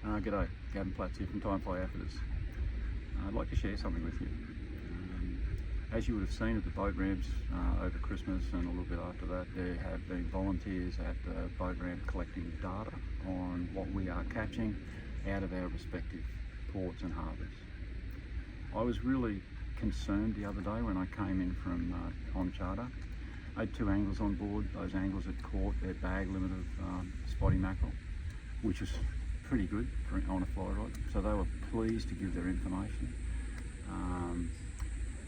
G'day, Gavin Platz here from Tienflyoutfitters. I'd like to share something with you. As you would have seen at the boat ramps over Christmas and a little bit after that, there have been volunteers at the boat ramp collecting data on what we are catching out of our respective ports and harbours. I was really concerned the other day when I came in from on charter. I had 2 anglers on board. Those anglers had caught their bag limit of spotty mackerel, which was pretty good on a fly rod, so they were pleased to give their information.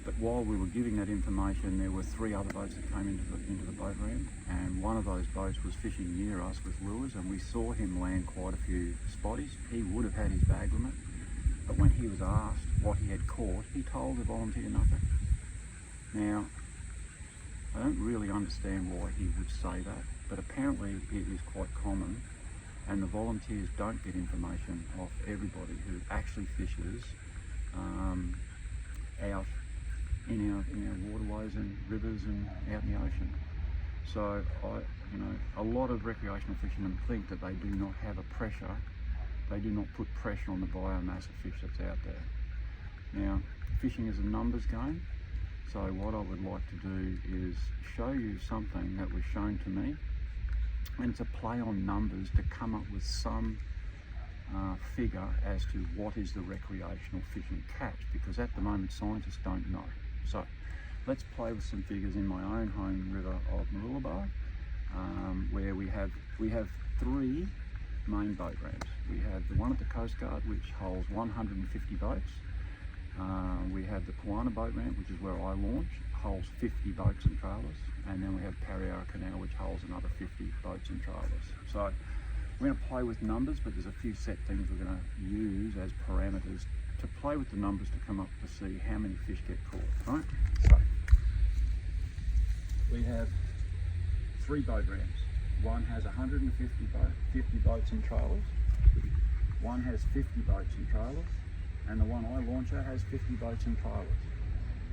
But while we were giving that information, there were 3 other boats that came into the boat ramp, and one of those boats was fishing near us with lures, and we saw him land quite a few spotties. He would have had his bag limit, but when he was asked what he had caught, he told the volunteer nothing. Now, I don't really understand why he would say that, but apparently it is quite common, and the volunteers don't get information off everybody who actually fishes out in our waterways and rivers and out in the ocean. So a lot of recreational fishermen think that they do not have a pressure, they do not put pressure on the biomass of fish that's out there. Now, fishing is a numbers game, so what I would like to do is show you something that was shown to me, and it's a play on numbers to come up with some figure as to what is the recreational fishing catch, because at the moment scientists don't know. So let's play with some figures in my own home river of Mooloolaba, where we have 3 main boat ramps. We have the one at the Coast Guard, which holds 150 boats. We have the Puana boat ramp, which is where I launch, holds 50 boats and trailers, and then we have Parriara Canal, which holds another 50 boats and trailers. So we're going to play with numbers, but there's a few set things we're going to use as parameters to play with the numbers to come up to see how many fish get caught, right? So we have 3 boat ramps. One has 50 boats and trailers. One has 50 boats and trailers, and the one I launch at has 50 boats and trailers.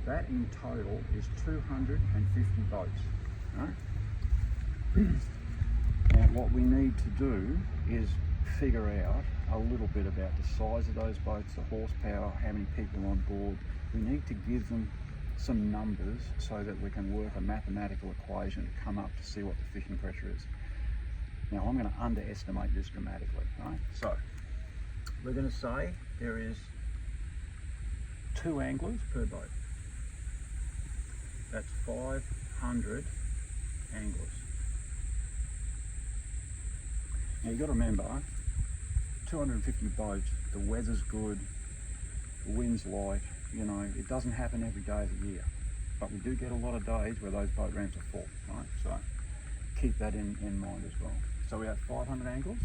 That in total is 250 boats, right? Now what we need to do is figure out a little bit about the size of those boats, the horsepower, how many people on board. We need to give them some numbers so that we can work a mathematical equation to come up to see what the fishing pressure is. Now I'm going to underestimate this dramatically, right? So we're going to say there is 2 anglers per boat. That's 500 anglers. Now you've got to remember, 250 boats, the weather's good, the wind's light, it doesn't happen every day of the year. But we do get a lot of days where those boat ramps are full, right? So keep that in mind as well. So we have 500 anglers.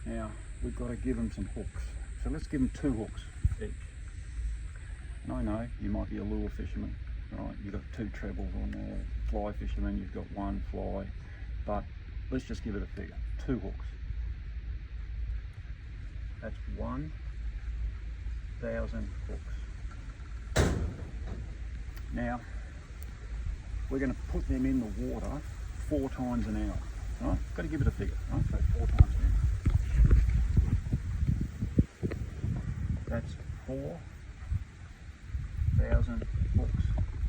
Now we've got to give them some hooks. So let's give them 2 hooks each. And I know you might be a lure fisherman, right? You've got 2 trebles on there. Fly fisherman, you've got 1 fly, but let's just give it a figure. 2 hooks. That's 1,000 hooks. Now, we're going to put them in the water 4 times an hour, right? Got to give it a figure, right? So 4 times an hour. That's 4,000 hooks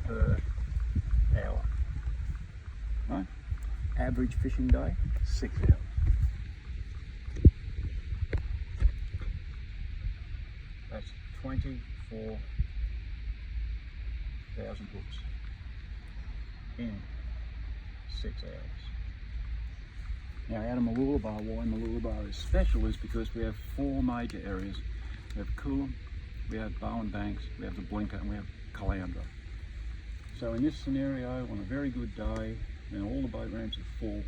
per hour, right? Average fishing day, 6 hours. That's 24,000 hooks in 6 hours. Now out of Mooloolaba, why Mooloolaba is special is because we have 4 major areas. We have Coolum, we have Bowen Banks, we have the Blinker, and we have Caloundra. So in this scenario, on a very good day, when all the boat ramps are full,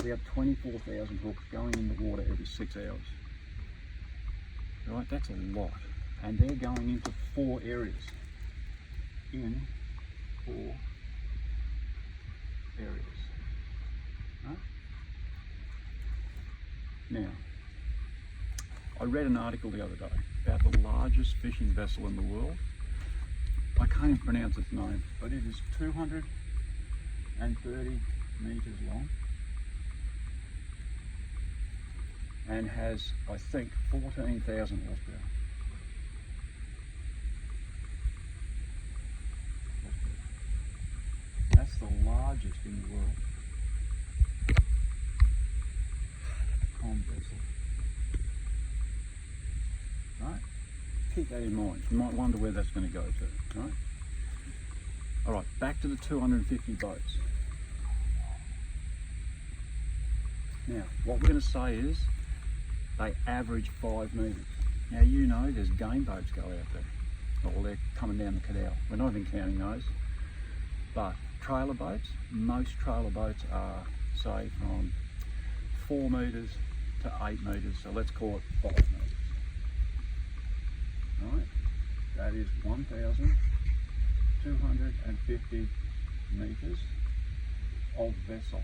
we have 24,000 hooks going in the water every 6 hours. Right, that's a lot. And they're going into 4 areas. In 4 areas. Right? Now, I read an article the other day about the largest fishing vessel in the world. I can't even pronounce its name, but it is 230 meters long and has, I think, 14,000 horsepower. That's the largest in the world. Com vessel. Right? Keep that in mind. You might wonder where that's going to go to. Right? All right, back to the 250 boats. Now, what we're going to say is they average 5 metres. Now, you know there's game boats go out there, or they're coming down the canal. We're not even counting those. But trailer boats, most trailer boats are, say, from 4 metres to 8 metres, so let's call it 5 metres. Right, that is 1,250 metres of vessel.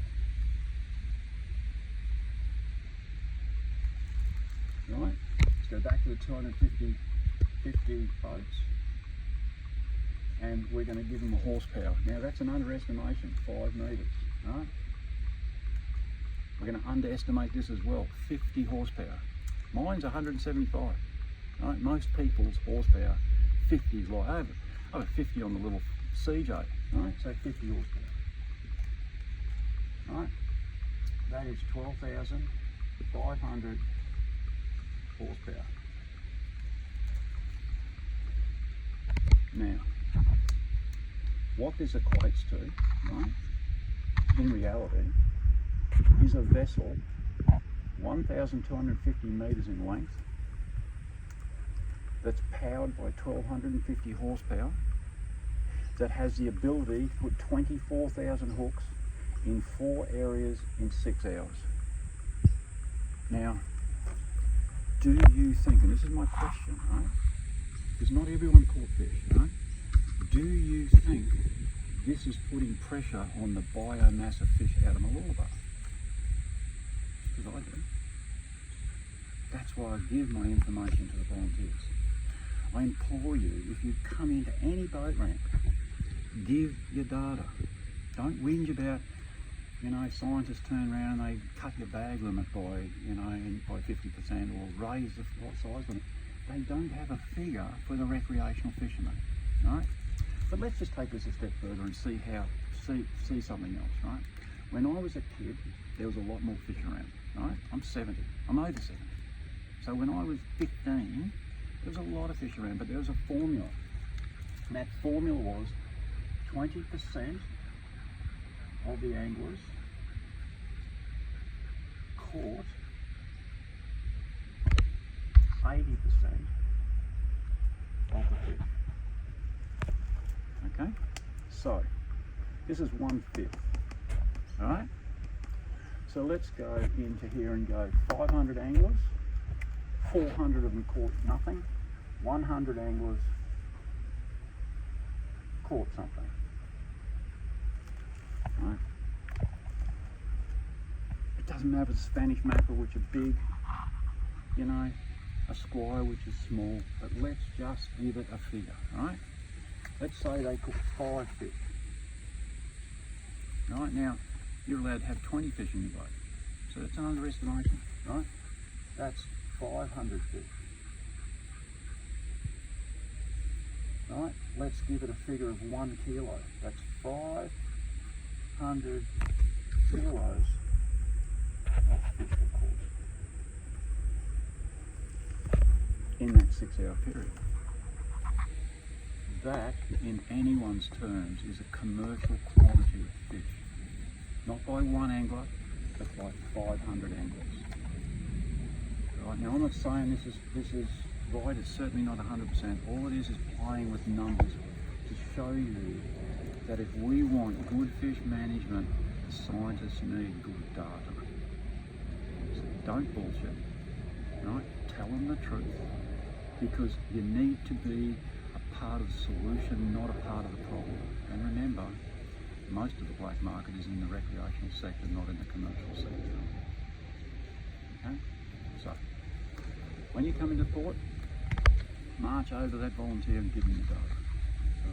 Right, let's go back to the 250 boats, and we're going to give them a horsepower. Now that's an underestimation, 5 metres. Right, we're going to underestimate this as well, 50 horsepower. Mine's 175. Right, most people's horsepower, 50 is like over 50 on the little CJ. Right, so 50 horsepower. Right, that is 12,500 horsepower. Now, what this equates to, right, in reality, is a vessel 1,250 metres in length, that's powered by 1,250 horsepower, that has the ability to put 24,000 hooks in 4 areas in 6 hours. Now, do you think, and this is my question, right? Because not everyone caught fish, right? Do you think this is putting pressure on the biomass of fish out of Mooloolaba? Because I do. That's why I give my information to the volunteers. I implore you, if you come into any boat ramp, give your data. Don't whinge about, you know, scientists turn around and they cut your bag limit by, you know, by 50% or raise the size limit. They don't have a figure for the recreational fisherman, right? But let's just take this a step further and see something else, right? When I was a kid, there was a lot more fish around, right? I'm 70, I'm over 70. So when I was 15, there was a lot of fish around, but there was a formula. And that formula was 20% of the anglers caught 80% of the fish. Okay, so this is 1/5. All right, so let's go into here and go 500 anglers, 400 of them caught nothing, 100 anglers caught something. Right. It doesn't matter if it's a Spanish mackerel, which are big, you know, a squire, which is small, but let's just give it a figure, right? Let's say they caught 5 fish. Right, now you're allowed to have 20 fish in your boat, so that's an underestimation, right? That's 500 fish. Right, let's give it a figure of 1 kilo. That's 500 kilos of fish were caught in that 6-hour period. That, in anyone's terms, is a commercial quantity of fish. Not by one angler, but by 500 anglers. Right, now I'm not saying this is right, it's certainly not 100%. All it is playing with numbers to show you that if we want good fish management, scientists need good data. So don't bullshit, right? Tell them the truth, because you need to be a part of the solution, not a part of the problem. And remember, most of the black market is in the recreational sector, not in the commercial sector. Okay? So, when you come into port, march over to that volunteer and give them the data. So,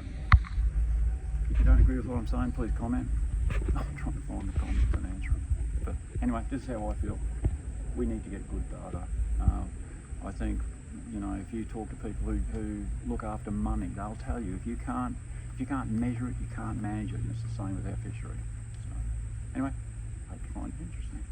if you don't agree with what I'm saying, please comment. I'm trying to find the comments and answer them. But anyway, this is how I feel. we need to get good data. I think, you know, if you talk to people who look after money, they'll tell you if you can't measure it, you can't manage it, and it's the same with our fishery. So anyway, I hope you find it interesting.